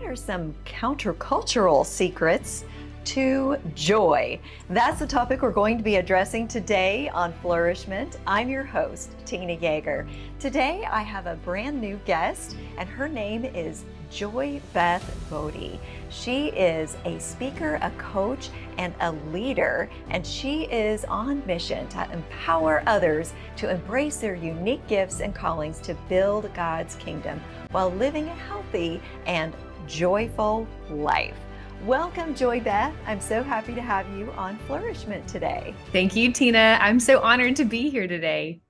are some countercultural secrets to joy? That's the topic we're going to be addressing today on Flourish-Meant. I'm your host, Tina Yeager. Today, I have a brand new guest, and her name is Joy Beth Bodie. She is a speaker, a coach, and a leader, and she is on mission to empower others to embrace their unique gifts and callings to build God's kingdom while living a healthy and joyful life. Welcome, Joy Beth. I'm so happy to have you on Flourish-Meant today. Thank you, Tina. I'm so honored to be here today.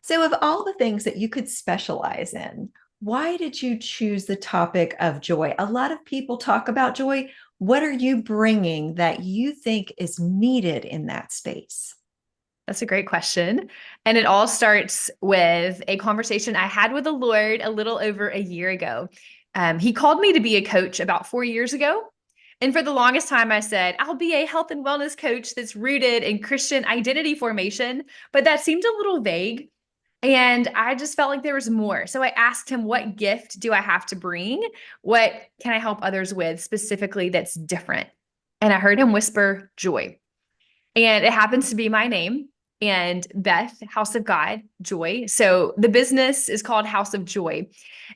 So, of all the things that you could specialize in, why did you choose the topic of joy? A lot of people talk about joy. What are you bringing that you think is needed in that space? That's a great question. And it all starts with a conversation I had with the Lord a little over a year ago. He called me to be a coach about 4 years ago. And for the longest time, I said, I'll be a health and wellness coach that's rooted in Christian identity formation. But that seemed a little vague. And I just felt like there was more. So I asked him, what gift do I have to bring? What can I help others with specifically that's different? And I heard him whisper, joy. And it happens to be my name. And Beth, House of God, Joy. So the business is called House of Joy.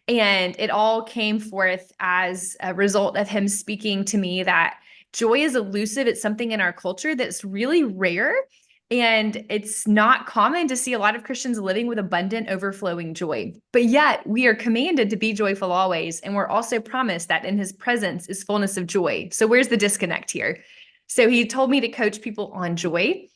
And it all came forth as a result of him speaking to me that joy is elusive. It's something in our culture that's really rare. And it's not common to see a lot of Christians living with abundant, overflowing joy. But yet we are commanded to be joyful always. And we're also promised that in his presence is fullness of joy. So where's the disconnect here? So he told me to coach people on joy,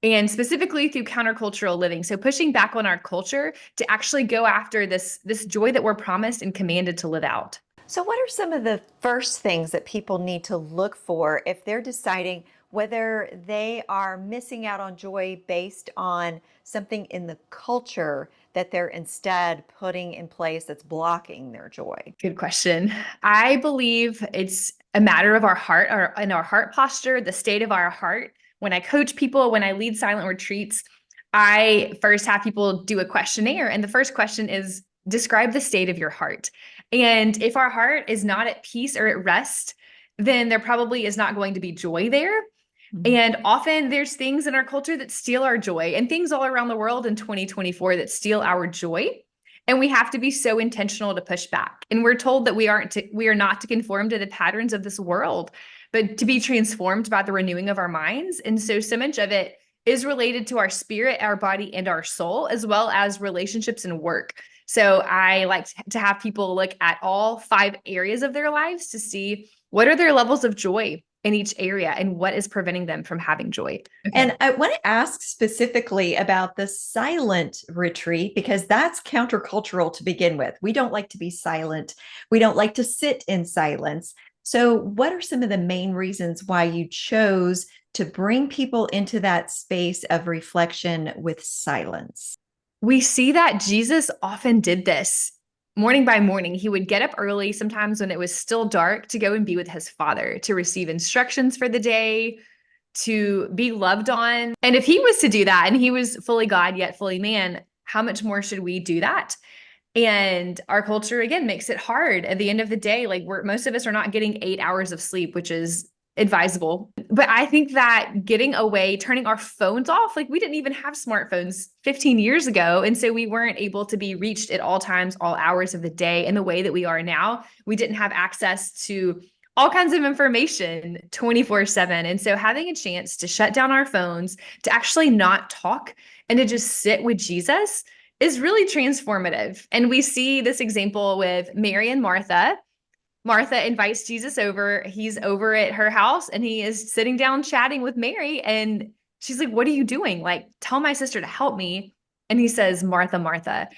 and specifically through countercultural living. So pushing back on our culture to actually go after this joy that we're promised and commanded to live out. So, what are some of the first things that people need to look for if they're deciding whether they are missing out on joy based on something in the culture that they're instead putting in place that's blocking their joy? Good question. I believe it's a matter of our heart, our heart posture, the state of our heart. When I coach people, when I lead silent retreats, I first have people do a questionnaire. And the first question is, describe the state of your heart. And if our heart is not at peace or at rest, then there probably is not going to be joy there. And often there's things in our culture that steal our joy, and things all around the world in 2024 that steal our joy. And we have to be so intentional to push back. And we're told that we are not to conform to the patterns of this world, but to be transformed by the renewing of our minds. And so much of it is related to our spirit, our body, and our soul, as well as relationships and work. So I like to have people look at all 5 areas of their lives to see what are their levels of joy in each area and what is preventing them from having joy. Okay. And I want to ask specifically about the silent retreat, because that's countercultural to begin with. We don't like to be silent. We don't like to sit in silence. So what are some of the main reasons why you chose to bring people into that space of reflection with silence? We see that Jesus often did this. Morning by morning, he would get up early, sometimes when it was still dark, to go and be with his Father, to receive instructions for the day, to be loved on. And if he was to do that, and he was fully God, yet fully man, how much more should we do that? And our culture, again, makes it hard. At the end of the day, like most of us are not getting 8 hours of sleep, which is advisable. But I think that getting away, turning our phones off, like we didn't even have smartphones 15 years ago. And so we weren't able to be reached at all times, all hours of the day in the way that we are now. We didn't have access to all kinds of information 24/7. And so having a chance to shut down our phones, to actually not talk and to just sit with Jesus is really transformative. And we see this example with Mary and Martha. Martha invites Jesus over. He's over at her house and he is sitting down chatting with Mary. And she's like, what are you doing? Like, tell my sister to help me. And he says, Martha, Martha.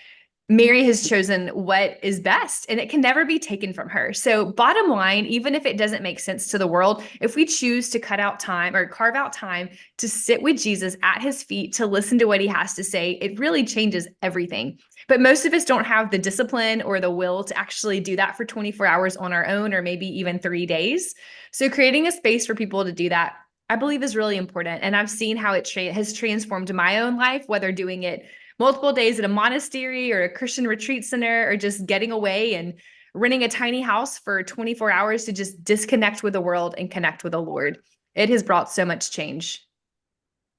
Mary has chosen what is best, and it can never be taken from her. So bottom line, even if it doesn't make sense to the world, if we choose to cut out time or carve out time to sit with Jesus at his feet, to listen to what he has to say, it really changes everything. But most of us don't have the discipline or the will to actually do that for 24 hours on our own, or maybe even 3 days. So creating a space for people to do that, I believe, is really important. And I've seen how it has transformed my own life, whether doing it multiple days at a monastery or a Christian retreat center, or just getting away and renting a tiny house for 24 hours to just disconnect with the world and connect with the Lord. It has brought so much change.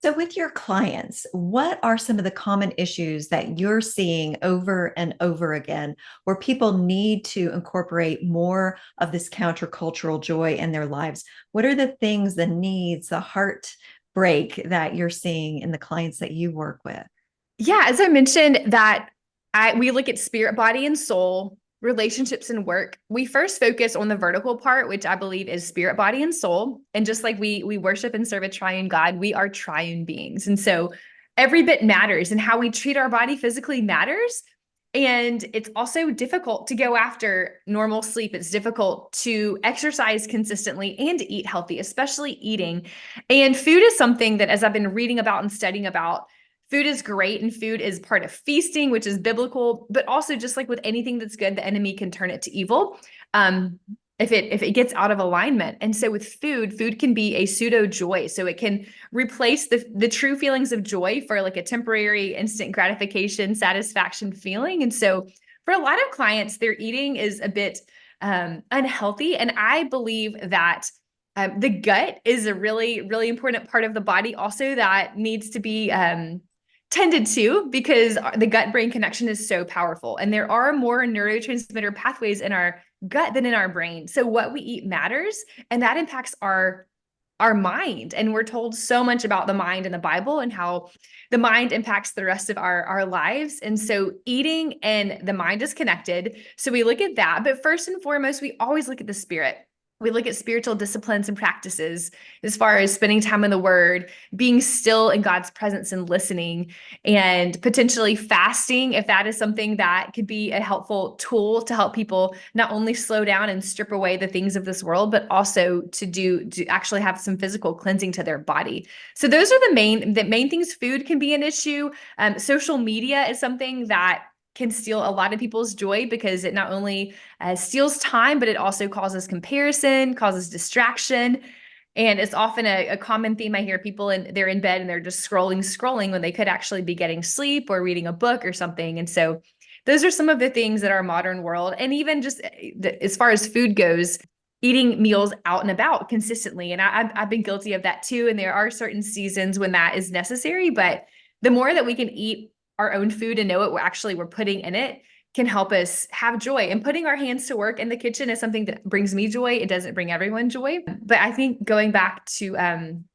So, with your clients, what are some of the common issues that you're seeing over and over again where people need to incorporate more of this countercultural joy in their lives? What are the things, the needs, the heartbreak that you're seeing in the clients that you work with? Yeah, as I mentioned, that we look at spirit, body, and soul, relationships and work. We first focus on the vertical part, which I believe is spirit, body, and soul. And just like we worship and serve a triune God, we are triune beings. And so every bit matters, and how we treat our body physically matters. And it's also difficult to go after normal sleep. It's difficult to exercise consistently and to eat healthy, especially eating. And food is something that, as I've been reading about and studying about, food is great, and food is part of feasting, which is biblical, but also, just like with anything that's good, the enemy can turn it to evil. If it gets out of alignment. And so with food can be a pseudo joy. So it can replace the true feelings of joy for like a temporary instant gratification, satisfaction feeling. And so for a lot of clients, their eating is a bit unhealthy. And I believe that the gut is a really, really important part of the body also that needs to be tended to, because the gut-brain connection is so powerful. And there are more neurotransmitter pathways in our gut than in our brain. So what we eat matters, and that impacts our mind. And we're told so much about the mind in the Bible and how the mind impacts the rest of our lives. And so eating and the mind is connected. So we look at that. But first and foremost, we always look at the spirit. We look at spiritual disciplines and practices as far as spending time in the Word, being still in God's presence and listening, and potentially fasting, if that is something that could be a helpful tool to help people not only slow down and strip away the things of this world, but also to actually have some physical cleansing to their body. So those are the main things. Food can be an issue. Social media is something that can steal a lot of people's joy, because it not only steals time, but it also causes comparison, causes distraction. And it's often a common theme I hear people they're in bed and they're just scrolling when they could actually be getting sleep or reading a book or something. And so those are some of the things that our modern world, and even just as far as food goes, eating meals out and about consistently. And I've been guilty of that too. And there are certain seasons when that is necessary, but the more that we can eat our own food and know what we're putting in it can help us have joy. And putting our hands to work in the kitchen is something that brings me joy. It doesn't bring everyone joy. But I think going back to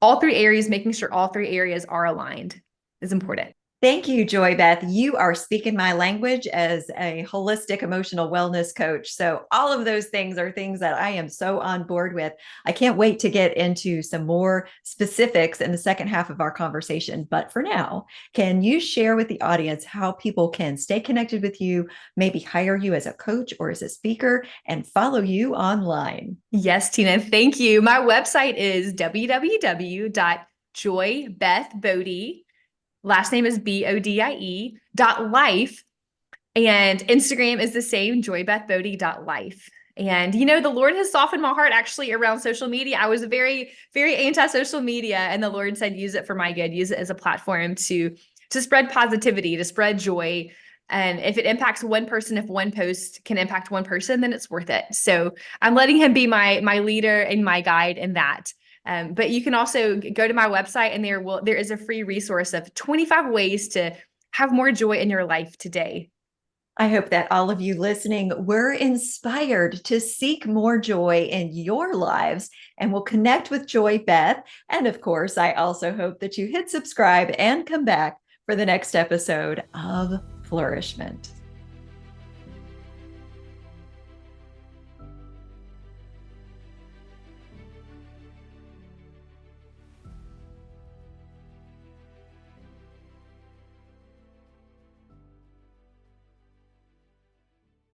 all three areas, making sure all three areas are aligned is important. Thank you, Joy Beth. You are speaking my language as a holistic emotional wellness coach. So all of those things are things that I am so on board with. I can't wait to get into some more specifics in the second half of our conversation. But for now, can you share with the audience how people can stay connected with you, maybe hire you as a coach or as a speaker, and follow you online? Yes, Tina, thank you. My website is www.joybethbodie. Last name is BODIE.life. And Instagram is the same, joybethbodie.life. And, the Lord has softened my heart actually around social media. I was very, very anti-social media, and the Lord said, use it for my good, use it as a platform to spread positivity, to spread joy. And if it impacts one person, if one post can impact one person, then it's worth it. So I'm letting him be my leader and my guide in that. But you can also go to my website, and there is a free resource of 25 ways to have more joy in your life today. I hope that all of you listening were inspired to seek more joy in your lives and will connect with Joy Beth. And of course, I also hope that you hit subscribe and come back for the next episode of Flourish-Meant.